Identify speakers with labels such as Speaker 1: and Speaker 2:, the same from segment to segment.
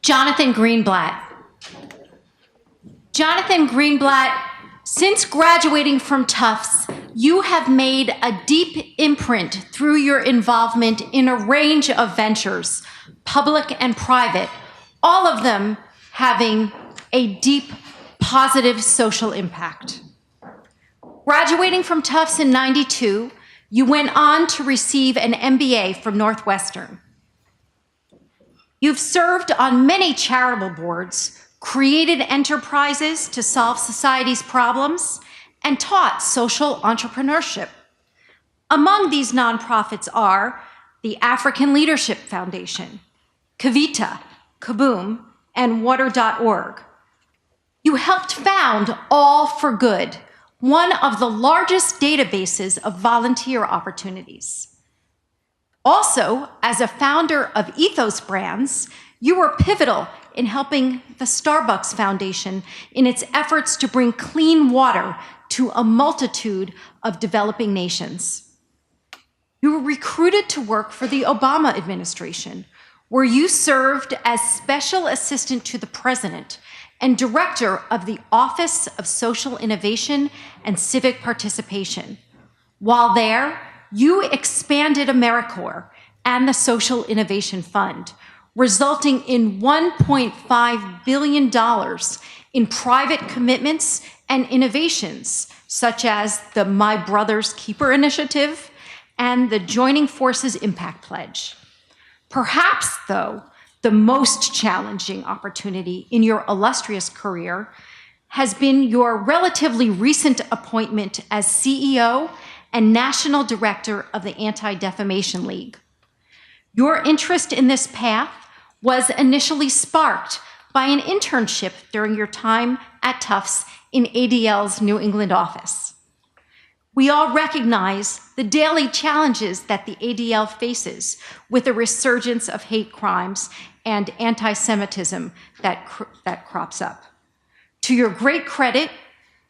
Speaker 1: Jonathan Greenblatt. Jonathan Greenblatt, since graduating from Tufts, you have made a deep imprint through your involvement in a range of ventures, public and private, all of them having a deep, positive social impact. Graduating from Tufts in '92, you went on to receive an MBA from Northwestern. You've served on many charitable boards, created enterprises to solve society's problems, and taught social entrepreneurship. Among these nonprofits are the African Leadership Foundation, Kavita, Kaboom, and Water.org. You helped found All for Good, one of the largest databases of volunteer opportunities. Also, as a founder of Ethos Brands, you were pivotal in helping the Starbucks Foundation in its efforts to bring clean water to a multitude of developing nations. You were recruited to work for the Obama administration, where you served as special assistant to the president and director of the Office of Social Innovation and Civic Participation. While there, you expanded AmeriCorps and the Social Innovation Fund, resulting in $1.5 billion in private commitments and innovations, such as the My Brother's Keeper initiative and the Joining Forces Impact Pledge. Perhaps, though, the most challenging opportunity in your illustrious career has been your relatively recent appointment as CEO and National Director of the Anti-Defamation League. Your interest in this path was initially sparked by an internship during your time at Tufts in ADL's New England office. We all recognize the daily challenges that the ADL faces with a resurgence of hate crimes and anti-Semitism that crops up. To your great credit,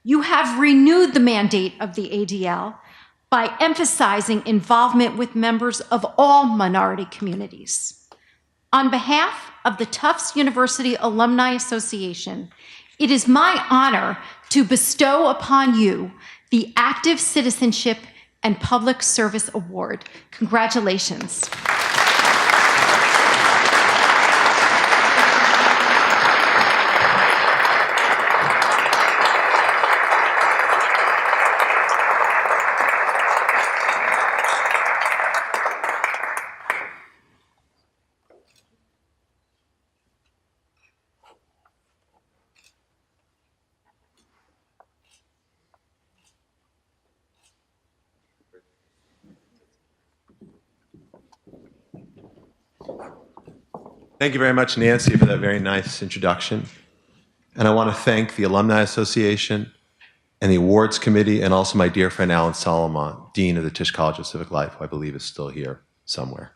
Speaker 1: you have renewed the mandate of the ADL by emphasizing involvement with members of all minority communities. On behalf of the Tufts University Alumni Association, it is my honor to bestow upon you the Active Citizenship and Public Service Award. Congratulations.
Speaker 2: Thank you very much, Nancy, for that very nice introduction. And I want to thank the Alumni Association and the Awards Committee, and also my dear friend Alan Solomon, Dean of the Tisch College of Civic Life, who I believe is still here somewhere.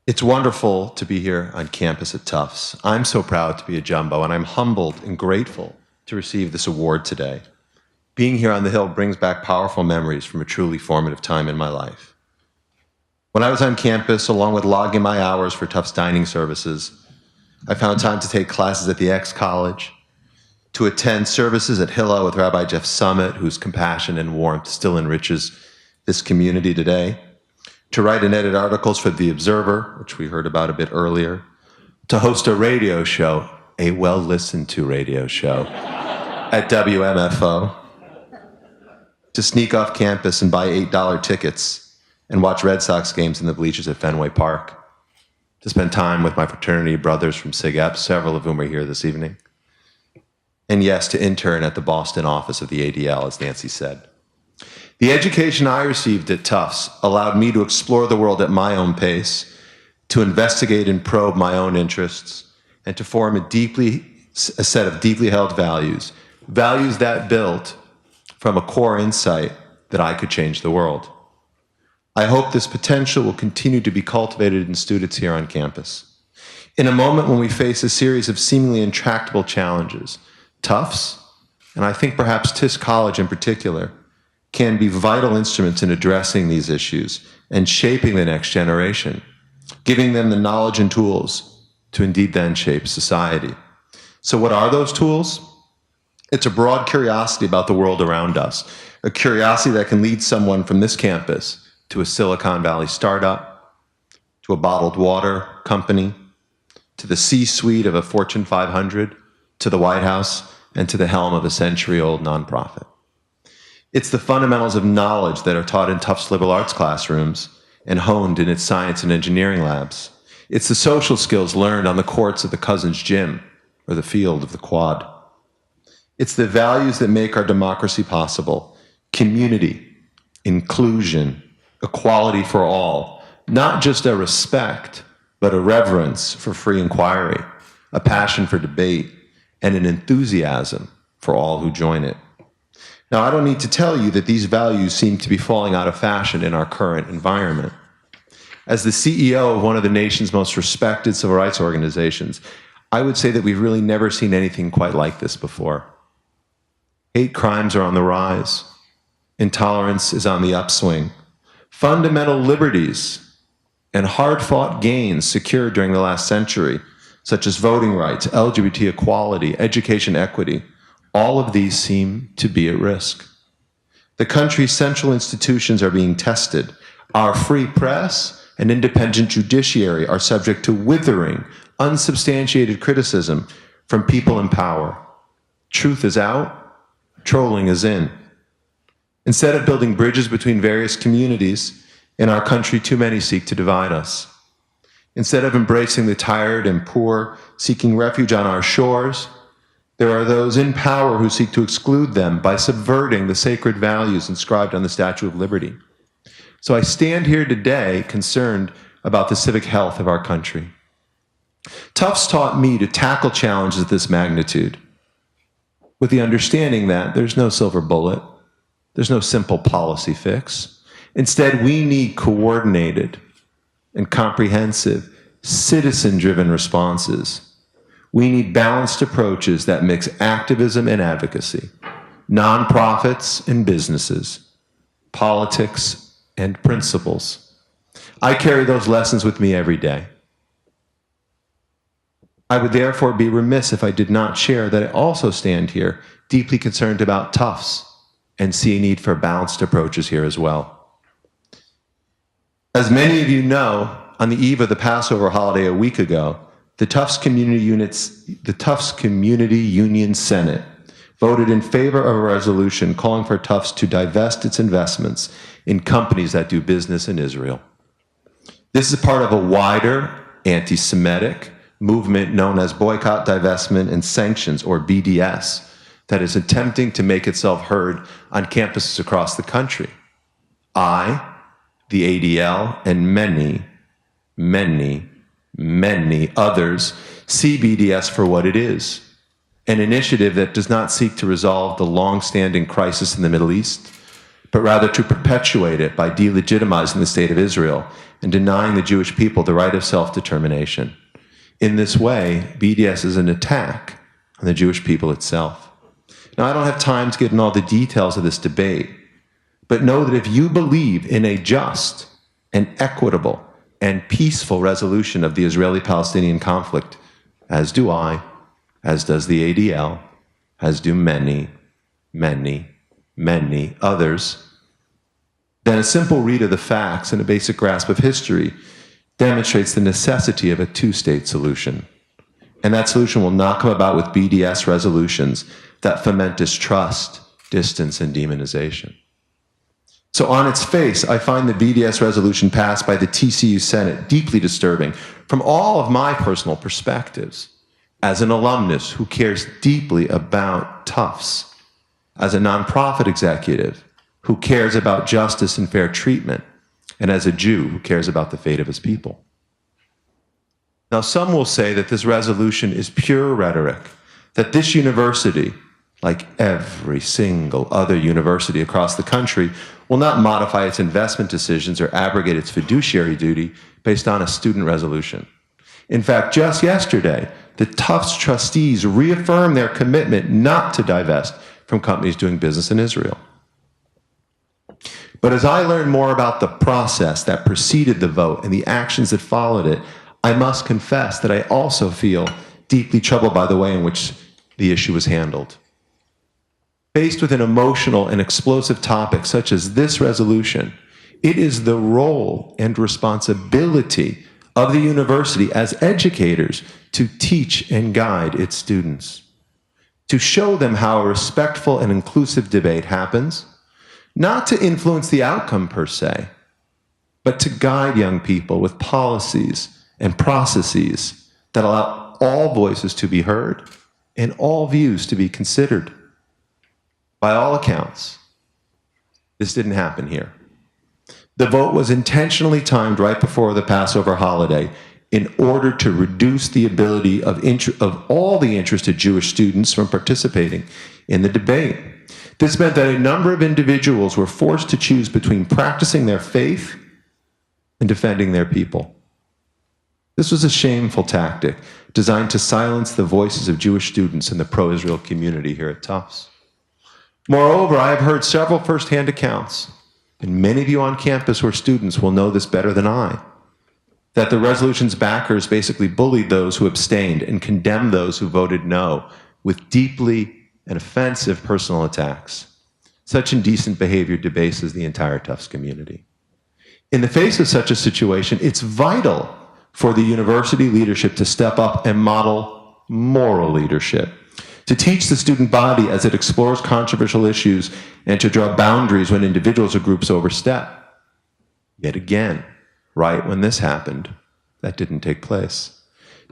Speaker 2: It's wonderful to be here on campus at Tufts. I'm so proud to be a Jumbo, and I'm humbled and grateful to receive this award today. Being here on the Hill brings back powerful memories from a truly formative time in my life. When I was on campus, along with logging my hours for Tufts dining services, I found time to take classes at the X College, to attend services at Hillel with Rabbi Jeff Summit, whose compassion and warmth still enriches this community today, to write and edit articles for The Observer, which we heard about a bit earlier, to host a radio show, a well-listened-to radio show, at WMFO, to sneak off campus and buy $8 tickets and watch Red Sox games in the bleachers at Fenway Park, to spend time with my fraternity brothers from Sig Ep, several of whom are here this evening, and yes, to intern at the Boston office of the ADL, as Nancy said. The education I received at Tufts allowed me to explore the world at my own pace, to investigate and probe my own interests, and to form a set of deeply held values, values that built from a core insight that I could change the world. I hope this potential will continue to be cultivated in students here on campus. In a moment when we face a series of seemingly intractable challenges, Tufts, and I think perhaps Tisch College in particular, can be vital instruments in addressing these issues and shaping the next generation, giving them the knowledge and tools to indeed then shape society. So what are those tools? It's a broad curiosity about the world around us, a curiosity that can lead someone from this campus to a Silicon Valley startup, to a bottled water company, to the C-suite of a Fortune 500, to the White House, and to the helm of a century-old nonprofit. It's the fundamentals of knowledge that are taught in Tufts liberal arts classrooms and honed in its science and engineering labs. It's the social skills learned on the courts of the Cousins Gym or the field of the Quad. It's the values that make our democracy possible: community, inclusion, equality for all, not just a respect, but a reverence for free inquiry, a passion for debate, and an enthusiasm for all who join it. Now, I don't need to tell you that these values seem to be falling out of fashion in our current environment. As the CEO of one of the nation's most respected civil rights organizations, I would say that we've really never seen anything quite like this before. Hate crimes are on the rise. Intolerance is on the upswing. Fundamental liberties and hard-fought gains secured during the last century, such as voting rights, LGBT equality, education equity, all of these seem to be at risk. The country's central institutions are being tested. Our free press and independent judiciary are subject to withering, unsubstantiated criticism from people in power. Truth is out, trolling is in. Instead of building bridges between various communities in our country, too many seek to divide us. Instead of embracing the tired and poor seeking refuge on our shores, there are those in power who seek to exclude them by subverting the sacred values inscribed on the Statue of Liberty. So I stand here today concerned about the civic health of our country. Tufts taught me to tackle challenges of this magnitude with the understanding that there's no silver bullet, there's no simple policy fix. Instead, we need coordinated and comprehensive, citizen-driven responses. We need balanced approaches that mix activism and advocacy, nonprofits and businesses, politics and principles. I carry those lessons with me every day. I would therefore be remiss if I did not share that I also stand here deeply concerned about Tufts and see a need for balanced approaches here as well. As many of you know, on the eve of the Passover holiday a week ago, the Tufts Community Union Senate voted in favor of a resolution calling for Tufts to divest its investments in companies that do business in Israel. This is part of a wider anti-Semitic movement known as Boycott, Divestment, and Sanctions, or BDS, that is attempting to make itself heard on campuses across the country. I, the ADL, and many others see BDS for what it is, an initiative that does not seek to resolve the long-standing crisis in the Middle East, but rather to perpetuate it by delegitimizing the state of Israel and denying the Jewish people the right of self-determination. In this way, BDS is an attack on the Jewish people itself. Now, I don't have time to get into all the details of this debate, but know that if you believe in a just and equitable and peaceful resolution of the Israeli-Palestinian conflict, as do I, as does the ADL, as do many others, then a simple read of the facts and a basic grasp of history demonstrates the necessity of a two-state solution. And that solution will not come about with BDS resolutions that foment distrust, distance, and demonization. So on its face, I find the BDS resolution passed by the TCU Senate deeply disturbing from all of my personal perspectives. As an alumnus who cares deeply about Tufts, as a nonprofit executive who cares about justice and fair treatment, and as a Jew who cares about the fate of his people. Now, some will say that this resolution is pure rhetoric, that this university, like every single other university across the country, will not modify its investment decisions or abrogate its fiduciary duty based on a student resolution. In fact, just yesterday, the Tufts trustees reaffirmed their commitment not to divest from companies doing business in Israel. But as I learned more about the process that preceded the vote and the actions that followed it, I must confess that I also feel deeply troubled by the way in which the issue was handled. Faced with an emotional and explosive topic such as this resolution, it is the role and responsibility of the university as educators to teach and guide its students, to show them how a respectful and inclusive debate happens, not to influence the outcome per se, but to guide young people with policies and processes that allow all voices to be heard and all views to be considered. By all accounts, this didn't happen here. The vote was intentionally timed right before the Passover holiday in order to reduce the ability of all the interested Jewish students from participating in the debate. This meant that a number of individuals were forced to choose between practicing their faith and defending their people. This was a shameful tactic designed to silence the voices of Jewish students in the pro-Israel community here at Tufts. Moreover, I have heard several firsthand accounts, and many of you on campus who are students will know this better than I, that the resolution's backers basically bullied those who abstained and condemned those who voted no with deeply and offensive personal attacks. Such indecent behavior debases the entire Tufts community. In the face of such a situation, it's vital for the university leadership to step up and model moral leadership, to teach the student body as it explores controversial issues and to draw boundaries when individuals or groups overstep. Yet again, right when this happened, that didn't take place.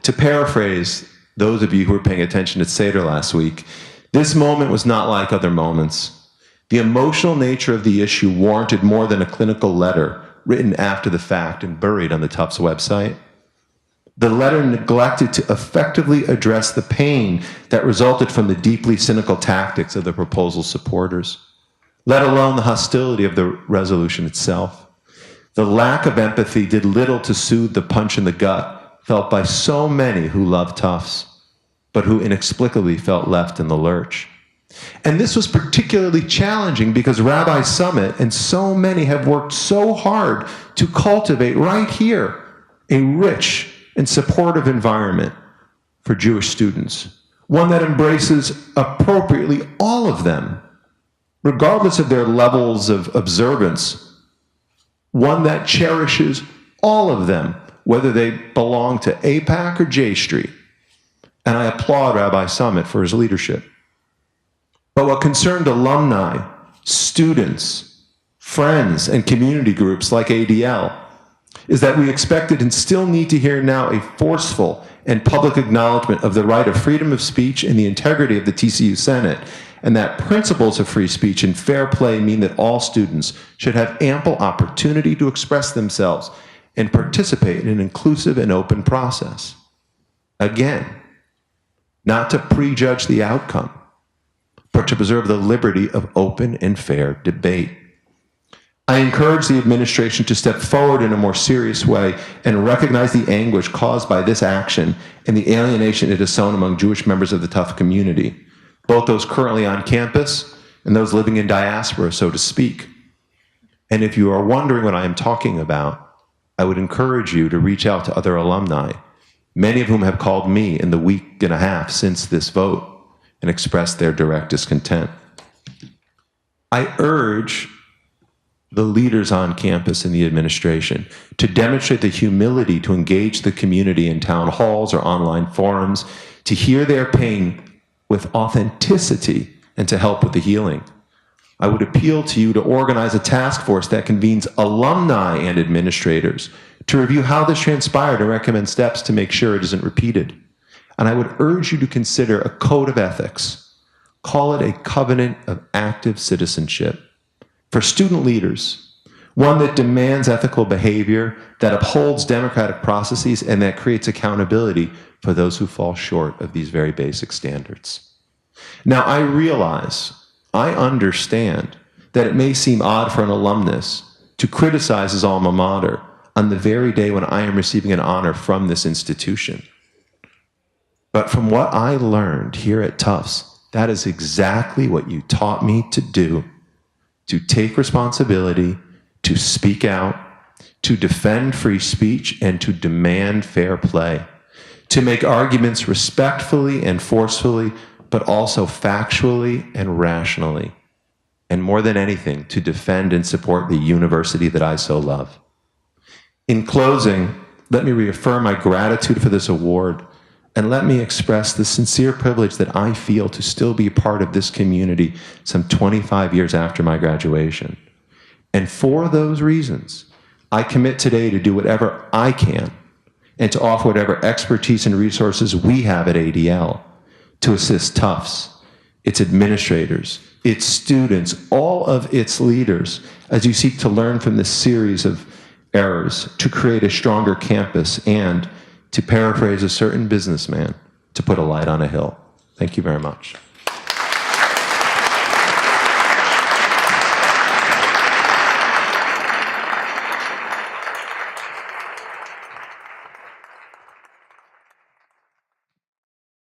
Speaker 2: To paraphrase those of you who were paying attention at Seder last week, this moment was not like other moments. The emotional nature of the issue warranted more than a clinical letter written after the fact and buried on the Tufts website. The letter neglected to effectively address the pain that resulted from the deeply cynical tactics of the proposal's supporters, let alone the hostility of the resolution itself. The lack of empathy did little to soothe the punch in the gut felt by so many who love Tufts, but who inexplicably felt left in the lurch. And this was particularly challenging because Rabbi Summit and so many have worked so hard to cultivate right here a rich and supportive environment for Jewish students, one that embraces appropriately all of them, regardless of their levels of observance, one that cherishes all of them, whether they belong to APAC or J Street. And I applaud Rabbi Summit for his leadership. But what concerned alumni, students, friends, and community groups like ADL is that we expected and still need to hear now a forceful and public acknowledgement of the right of freedom of speech and the integrity of the TCU Senate, and that principles of free speech and fair play mean that all students should have ample opportunity to express themselves and participate in an inclusive and open process. Again, not to prejudge the outcome, but to preserve the liberty of open and fair debate. I encourage the administration to step forward in a more serious way and recognize the anguish caused by this action and the alienation it has sown among Jewish members of the Tufts community, both those currently on campus and those living in diaspora, so to speak. And if you are wondering what I am talking about, I would encourage you to reach out to other alumni, many of whom have called me in the week and a half since this vote and expressed their direct discontent. I urge the leaders on campus and the administration to demonstrate the humility to engage the community in town halls or online forums, to hear their pain with authenticity and to help with the healing. I would appeal to you to organize a task force that convenes alumni and administrators to review how this transpired and recommend steps to make sure it isn't repeated. And I would urge you to consider a code of ethics. Call it a covenant of active citizenship for student leaders, one that demands ethical behavior, that upholds democratic processes, and that creates accountability for those who fall short of these very basic standards. Now, I realize, I understand that it may seem odd for an alumnus to criticize his alma mater on the very day when I am receiving an honor from this institution. But from what I learned here at Tufts, that is exactly what you taught me to do, to take responsibility, to speak out, to defend free speech and to demand fair play, to make arguments respectfully and forcefully, but also factually and rationally, and more than anything, to defend and support the university that I so love. In closing, let me reaffirm my gratitude for this award, and let me express the sincere privilege that I feel to still be part of this community some 25 years after my graduation. And for those reasons, I commit today to do whatever I can and to offer whatever expertise and resources we have at ADL to assist Tufts, its administrators, its students, all of its leaders, as you seek to learn from this series of errors to create a stronger campus and, to paraphrase a certain businessman, to put a light on a hill. Thank you very much.